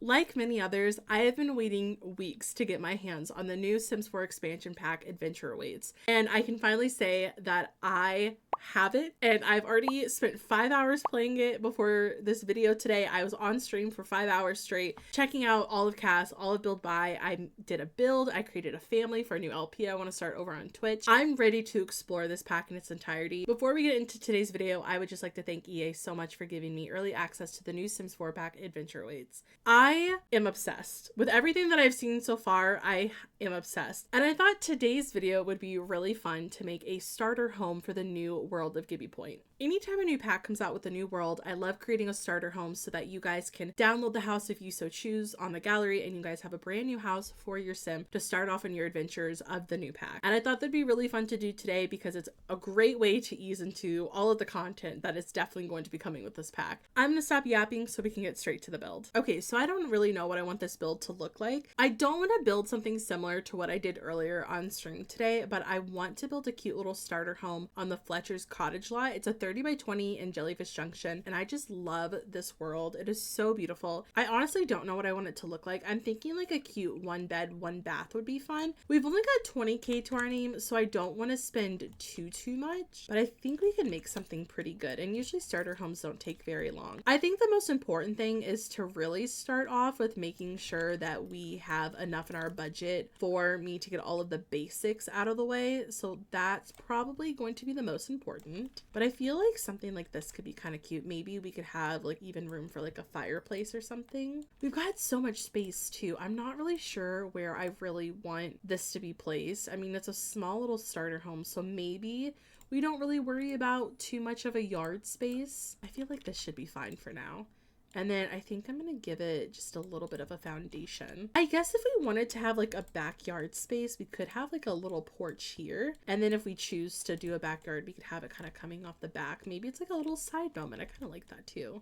Like many others, I have been waiting weeks to get my hands on the new Sims 4 expansion pack, Adventure Awaits. And I can finally say that I have it, and I've already spent 5 hours playing it before this video today. I was on stream for 5 hours straight, checking out all of Cast, all of Build By. I did a build, I created a family for a new LP I want to start over on Twitch. I'm ready to explore this pack in its entirety. Before we get into today's video, I would just like to thank EA so much for giving me early access to the new Sims 4 pack, Adventure Awaits. I am obsessed with everything that I've seen so far. I am obsessed, and I thought today's video would be really fun to make a starter home for the new world of Gibbi Point. Anytime a new pack comes out with a new world, I love creating a starter home so that you guys can download the house if you so choose on the gallery, and you guys have a brand new house for your sim to start off in your adventures of the new pack. And I thought that'd be really fun to do today because it's a great way to ease into all of the content that is definitely going to be coming with this pack. I'm gonna stop yapping so we can get straight to the build. Okay, so I don't really know what I want this build to look like. I don't want to build something similar to what I did earlier on stream today, but I want to build a cute little starter home on the Fletcher's cottage lot. It's a 30 by 20 in Jellyfish Junction, and I just love this world. It is so beautiful. I honestly don't know what I want it to look like. I'm thinking like a cute 1 bed, 1 bath would be fun. We've only got 20k to our name, so I don't want to spend too much, but I think we can make something pretty good, and usually starter homes don't take very long. I think the most important thing is to really start off with making sure that we have enough in our budget for me to get all of the basics out of the way, so that's probably going to be the most important. But I feel like something like this could be kind of cute. Maybe we could have like even room for like a fireplace or something. We've got so much space too. I'm not really sure where I really want this to be placed. I mean, it's a small little starter home, so maybe we don't really worry about too much of a yard space. I feel like this should be fine for now. And then I think I'm going to give it just a little bit of a foundation. I guess if we wanted to have like a backyard space, we could have like a little porch here. And then if we choose to do a backyard, we could have it kind of coming off the back. Maybe it's like a little side moment. I kind of like that too.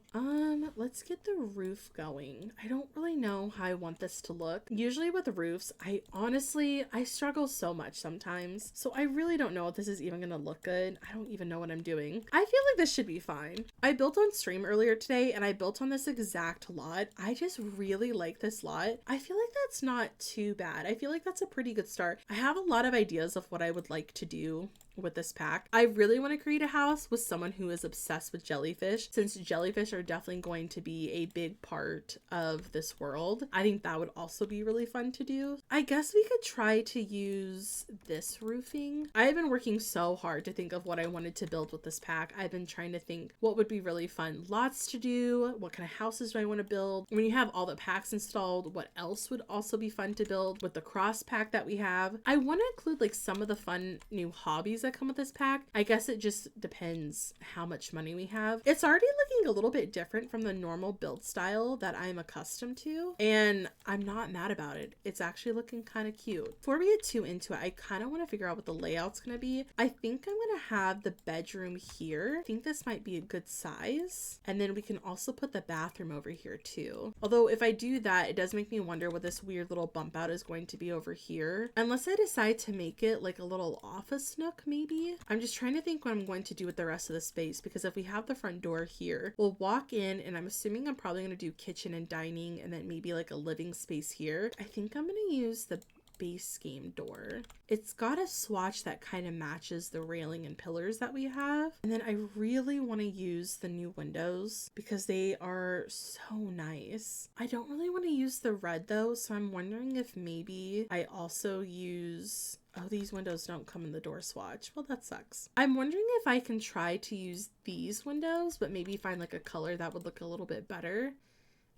Let's get the roof going. I don't really know how I want this to look. Usually with roofs, I struggle so much sometimes. So I really don't know if this is even going to look good. I don't even know what I'm doing. I feel like this should be fine. I built on stream earlier today, and I built on this exact lot. I just really like this lot. I feel like that's not too bad. I feel like that's a pretty good start. I have a lot of ideas of what I would like to do with this pack. I really want to create a house with someone who is obsessed with jellyfish, since jellyfish are definitely going to be a big part of this world. I think that would also be really fun to do. I guess we could try to use this roofing. I've been working so hard to think of what I wanted to build with this pack. I've been trying to think what would be really fun lots to do, what kind of houses do I want to build. When you have all the packs installed, what else would also be fun to build with the cross pack that we have. I want to include like some of the fun new hobbies that come with this pack. I guess it just depends how much money we have. It's already looking a little bit different from the normal build style that I'm accustomed to, and I'm not mad about it. It's actually looking kind of cute. Before we get too into it, I kind of want to figure out what the layout's going to be. I think I'm going to have the bedroom here. I think this might be a good size, and then we can also put the bathroom over here too. Although if I do that, it does make me wonder what this weird little bump out is going to be over here, unless I decide to make it like a little office nook. Maybe I'm just trying to think what I'm going to do with the rest of the space, because if we have the front door here, we'll walk in, and I'm assuming I'm probably going to do kitchen and dining, and then maybe like a living space here. I think I'm going to use the base game door. It's got a swatch that kind of matches the railing and pillars that we have. And then I really want to use the new windows because they are so nice. I don't really want to use the red though, so I'm wondering if maybe I also use... Oh, these windows don't come in the door swatch. Well, that sucks. I'm wondering if I can try to use these windows, but maybe find like a color that would look a little bit better.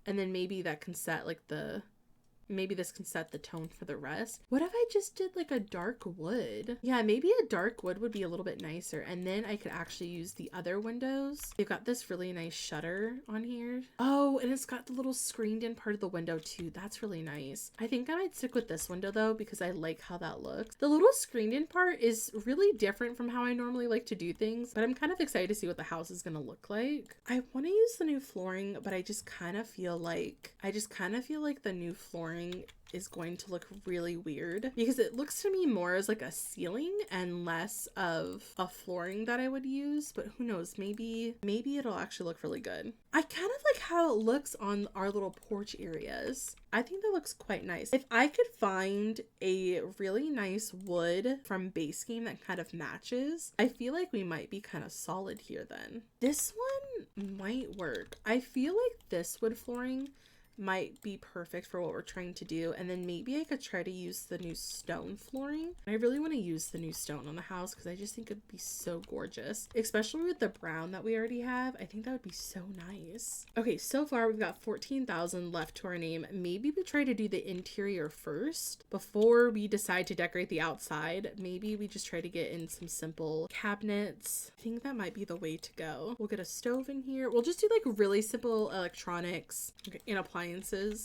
And then maybe that can set like the... Maybe this can set the tone for the rest. What if I just did like a dark wood? Yeah, maybe a dark wood would be a little bit nicer. And then I could actually use the other windows. They've got this really nice shutter on here. Oh, and it's got the little screened in part of the window too. That's really nice. I think I might stick with this window though, because I like how that looks. The little screened in part is really different from how I normally like to do things, but I'm kind of excited to see what the house is gonna look like. I want to use the new flooring, but I just kind of feel like the new flooring flooring is going to look really weird, because it looks to me more as like a ceiling and less of a flooring that I would use. But who knows, maybe it'll actually look really good. I kind of like how it looks on our little porch areas. I think that looks quite nice. If I could find a really nice wood from Base Game that kind of matches, I feel like we might be kind of solid here then. This one might work. I feel like this wood flooring might be perfect for what we're trying to do. And then maybe I could try to use the new stone flooring. I really want to use the new stone on the house because I just think it'd be so gorgeous, especially with the brown that we already have. I think that would be so nice. Okay, so far we've got 14,000 left to our name. Maybe we try to do the interior first before we decide to decorate the outside. Maybe we just try to get in some simple cabinets. I think that might be the way to go. We'll get a stove in here. We'll just do like really simple electronics and appliances,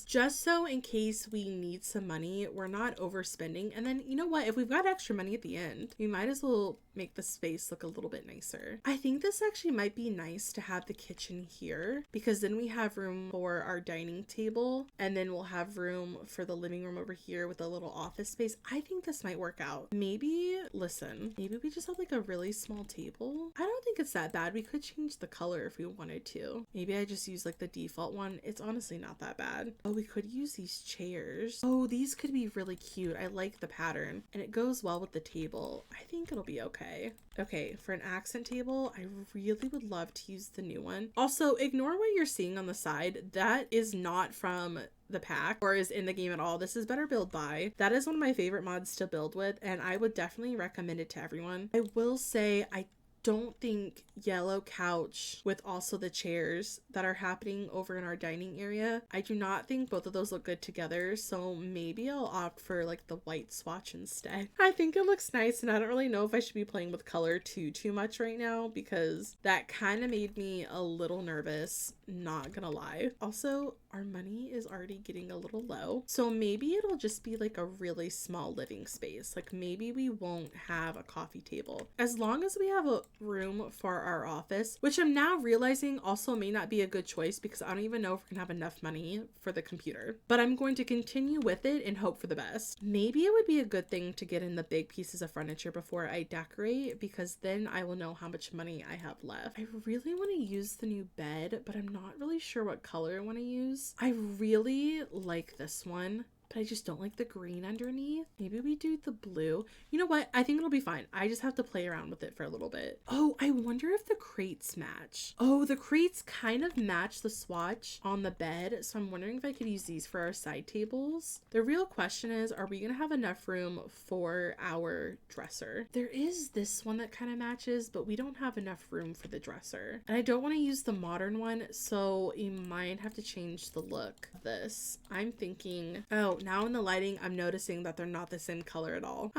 just so in case we need some money, we're not overspending. And then, you know what, if we've got extra money at the end, we might as well make the space look a little bit nicer. I think this actually might be nice to have the kitchen here, because then we have room for our dining table, and then we'll have room for the living room over here with a little office space. I think this might work out. Maybe we just have like a really small table. I don't think it's that bad. We could change the color if we wanted to. Maybe I just use like the default one. It's honestly not that bad. Oh, we could use these chairs. Oh, these could be really cute. I like the pattern and it goes well with the table. I think it'll be okay. Okay, for an accent table, I really would love to use the new one. Also, ignore what you're seeing on the side. That is not from the pack or is in the game at all. This is Better Build By. That is one of my favorite mods to build with, and I would definitely recommend it to everyone. I will say I don't think yellow couch with also the chairs that are happening over in our dining area, I do not think both of those look good together, so maybe I'll opt for like the white swatch instead. I think it looks nice, and I don't really know if I should be playing with color too much right now, because that kind of made me a little nervous, not gonna lie. Also, our money is already getting a little low, so maybe it'll just be like a really small living space. Like maybe we won't have a coffee table, as long as we have a room for our office, which I'm now realizing also may not be a good choice because I don't even know if we're gonna have enough money for the computer, but I'm going to continue with it and hope for the best. Maybe it would be a good thing to get in the big pieces of furniture before I decorate, because then I will know how much money I have left. I really want to use the new bed, but I'm not really sure what color I want to use. I really like this one, but I just don't like the green underneath. Maybe we do the blue. You know what? I think it'll be fine. I just have to play around with it for a little bit. Oh, I wonder if the crates match. Oh, the crates kind of match the swatch on the bed, so I'm wondering if I could use these for our side tables. The real question is, are we gonna have enough room for our dresser? There is this one that kind of matches, but we don't have enough room for the dresser. And I don't want to use the modern one, so you might have to change the look of this. I'm thinking, oh, now in the lighting, I'm noticing that they're not the same color at all.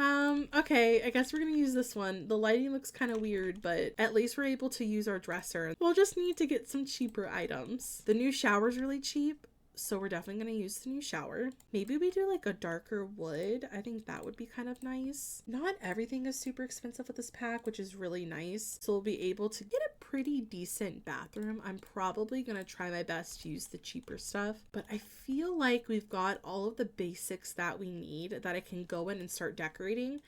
Okay, I guess we're gonna use this one. The lighting looks kind of weird, but at least we're able to use our dresser. We'll just need to get some cheaper items. The new shower's really cheap, so we're definitely going to use the new shower. Maybe we do like a darker wood. I think that would be kind of nice. Not everything is super expensive with this pack, which is really nice. So we'll be able to get a pretty decent bathroom. I'm probably going to try my best to use the cheaper stuff, but I feel like we've got all of the basics that we need that I can go in and start decorating.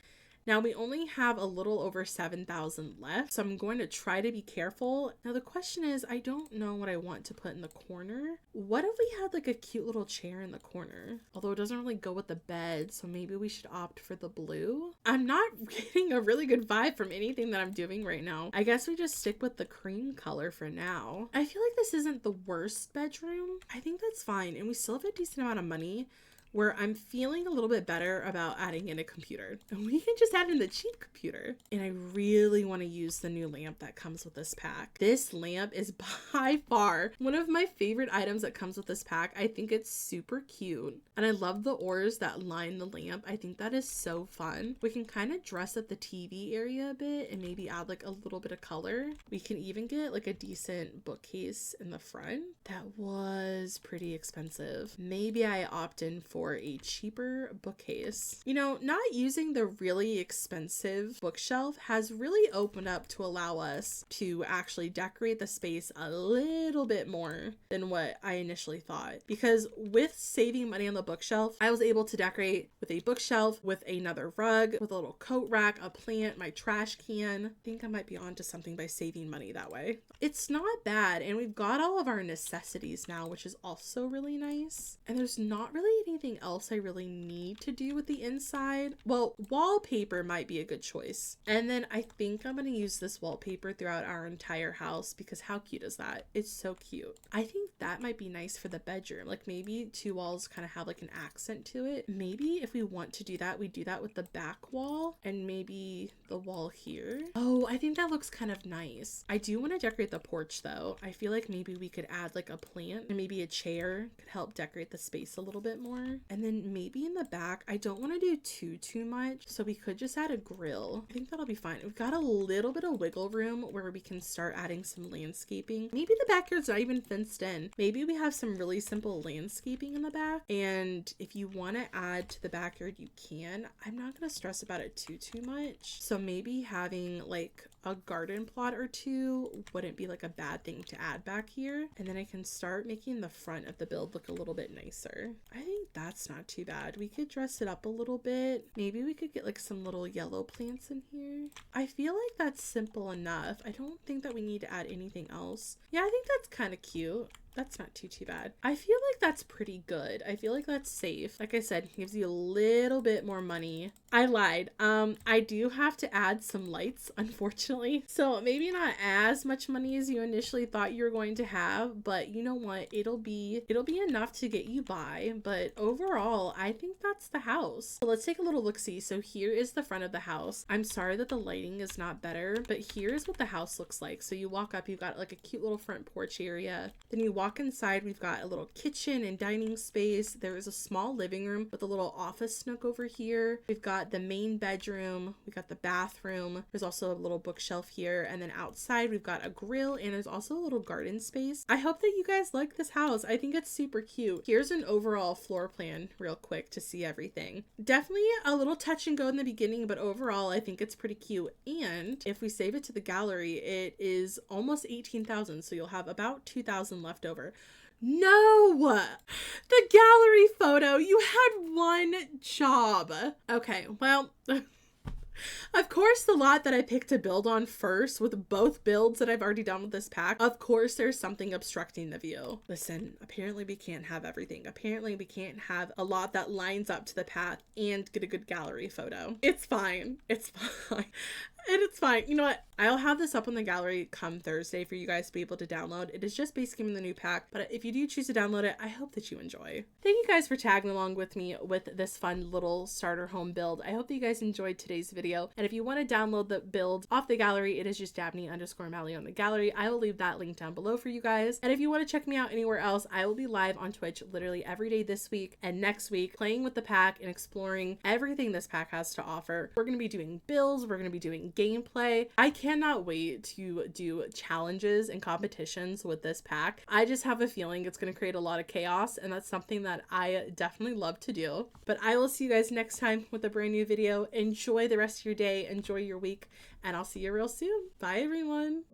Now we only have a little over 7,000 left, so I'm going to try to be careful. Now the question is, I don't know what I want to put in the corner. What if we had like a cute little chair in the corner? Although it doesn't really go with the bed, so maybe we should opt for the blue. I'm not getting a really good vibe from anything that I'm doing right now. I guess we just stick with the cream color for now. I feel like this isn't the worst bedroom. I think that's fine, and we still have a decent amount of money, where I'm feeling a little bit better about adding in a computer. And we can just add in the cheap computer. And I really want to use the new lamp that comes with this pack. This lamp is by far one of my favorite items that comes with this pack. I think it's super cute. And I love the oars that line the lamp. I think that is so fun. We can kind of dress up the TV area a bit and maybe add like a little bit of color. We can even get like a decent bookcase in the front. That was pretty expensive. Maybe I opt in for for a cheaper bookcase. You know, not using the really expensive bookshelf has really opened up to allow us to actually decorate the space a little bit more than what I initially thought. Because with saving money on the bookshelf, I was able to decorate with a bookshelf, with another rug, with a little coat rack, a plant, my trash can. I think I might be onto something by saving money that way. It's not bad, and we've got all of our necessities now, which is also really nice. And there's not really anything else I really need to do with the inside. Well, wallpaper might be a good choice. And then I think I'm going to use this wallpaper throughout our entire house because how cute is that? It's so cute. I think that might be nice for the bedroom. Like maybe two walls kind of have like an accent to it. Maybe if we want to do that, we do that with the back wall and maybe the wall here. Oh, I think that looks kind of nice. I do want to decorate the porch though. I feel like maybe we could add like a plant and maybe a chair could help decorate the space a little bit more. And then maybe in the back, I don't want to do too much. So we could just add a grill. I think that'll be fine. We've got a little bit of wiggle room where we can start adding some landscaping. Maybe the backyard's not even fenced in. Maybe we have some really simple landscaping in the back. And if you want to add to the backyard, you can. I'm not going to stress about it too much. So maybe having like a garden plot or two wouldn't be like a bad thing to add back here. And then I can start making the front of the build look a little bit nicer. I think that's not too bad. We could dress it up a little bit. Maybe we could get like some little yellow plants in here. I feel like that's simple enough. I don't think that we need to add anything else. Yeah, I think that's kind of cute. That's not too bad. I feel like that's pretty good. I feel like that's safe. Like I said, gives you a little bit more money. I lied. I do have to add some lights, unfortunately. So maybe not as much money as you initially thought you were going to have, but you know what? It'll be enough to get you by. But overall, I think that's the house. So let's take a little look-see. So here is the front of the house. I'm sorry that the lighting is not better, but here's what the house looks like. So you walk up, you've got like a cute little front porch area. Then you walk inside, we've got a little kitchen and dining space. There is a small living room with a little office nook over here. We've got the main bedroom, we got the bathroom. There's also a little bookshelf here, and then outside we've got a grill, and there's also a little garden space. I hope that you guys like this house. I think it's super cute. Here's an overall floor plan real quick to see everything. Definitely a little touch and go in the beginning, but overall I think it's pretty cute. And if we save it to the gallery, it is almost 18,000, so you'll have about 2,000 left over. No! The gallery photo! You had one job. Okay, well, of course the lot that I picked to build on first, with both builds that I've already done with this pack, of course there's something obstructing the view. Listen, apparently we can't have everything. Apparently we can't have a lot that lines up to the path and get a good gallery photo. It's fine. It's fine. And it's fine. You know what? I'll have this up on the gallery come Thursday for you guys to be able to download. It is just base game in the new pack, but if you do choose to download it, I hope that you enjoy. Thank you guys for tagging along with me with this fun little starter home build. I hope that you guys enjoyed today's video. And if you want to download the build off the gallery, it is just Dabney_Mallory on the gallery. I will leave that link down below for you guys. And if you want to check me out anywhere else, I will be live on Twitch literally every day this week and next week, playing with the pack and exploring everything this pack has to offer. We're going to be doing builds. We're going to be doing gameplay. I cannot wait to do challenges and competitions with this pack. I just have a feeling it's going to create a lot of chaos, and that's something that I definitely love to do. But I will see you guys next time with a brand new video. Enjoy the rest of your day, enjoy your week, and I'll see you real soon. Bye everyone.